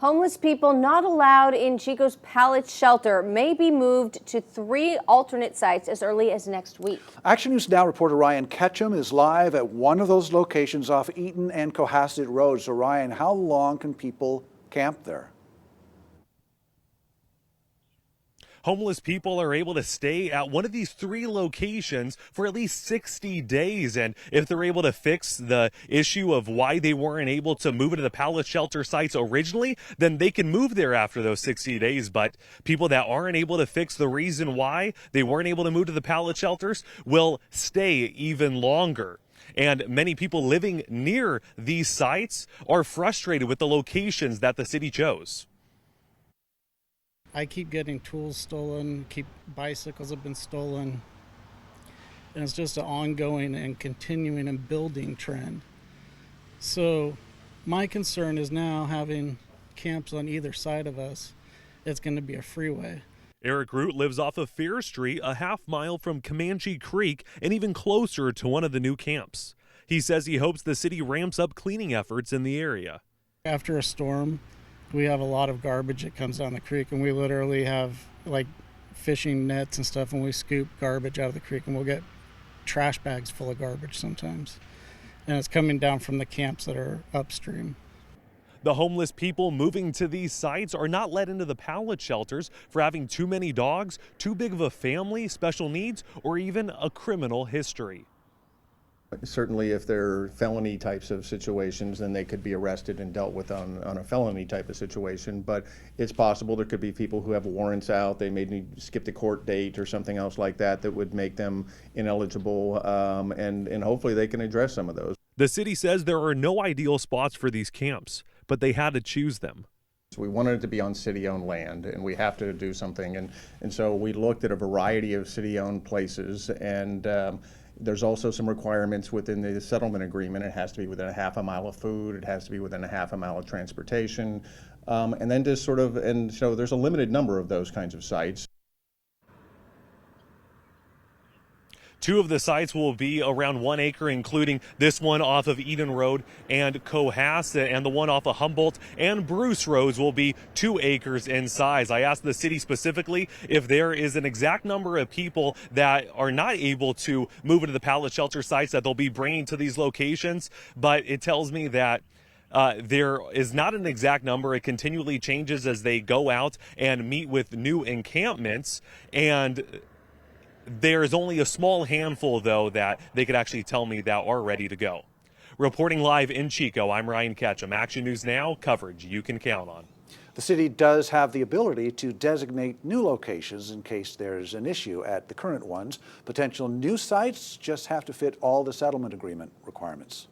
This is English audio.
Homeless people not allowed in Chico's pallet shelter may be moved to 3 alternate sites as early as next week. Action News Now reporter Ryan Ketchum is live at one of those locations off Eaton and Cohasset Road. So Ryan, how long can people camp there? Homeless people are able to stay at one of these 3 locations for at least 60 days. And if they're able to fix the issue of why they weren't able to move into the pallet shelter sites originally, then they can move there after those 60 days. But people that aren't able to fix the reason why they weren't able to move to the pallet shelters will stay even longer. And many people living near these sites are frustrated with the locations that the city chose. I keep getting tools stolen, bicycles have been stolen, and it's just an ongoing and continuing and building trend. So my concern is now having camps on either side of us, it's going to be a freeway. Eric Root lives off of Fair Street, a half-mile from Comanche Creek and even closer to one of the new camps. He says he hopes the city ramps up cleaning efforts in the area. After a storm, we have a lot of garbage that comes down the creek, and we literally have like fishing nets and stuff, and we scoop garbage out of the creek, and we'll get trash bags full of garbage sometimes. And it's coming down from the camps that are upstream. The homeless people moving to these sites are not let into the pallet shelters for having too many dogs, too big of a family, special needs, or even a criminal history. Certainly if they're felony types of situations, then they could be arrested and dealt with on a felony type of situation. But it's possible there could be people who have warrants out, they may need to skip the court date or something else like that that would make them ineligible, and hopefully they can address some of those. The city says there are no ideal spots for these camps, but they had to choose them. So we wanted it to be on city-owned land, and we have to do something. And so we looked at a variety of city-owned places, and there's also some requirements within the settlement agreement. It has to be within a half a mile of food. It has to be within a half a mile of transportation. And then just and so there's a limited number of those kinds of sites. 2 of the sites will be around 1 acre, including this one off of Eden Road and Cohasset, and the one off of Humboldt and Bruce Roads will be 2 acres in size. I asked the city specifically if there is an exact number of people that are not able to move into the pallet shelter sites that they'll be bringing to these locations, but it tells me that there is not an exact number. It continually changes as they go out and meet with new encampments, and there's only a small handful, though, that they could actually tell me that are ready to go. Reporting live in Chico, I'm Ryan Ketchum. Action News Now, coverage you can count on. The city does have the ability to designate new locations in case there's an issue at the current ones. Potential new sites just have to fit all the settlement agreement requirements.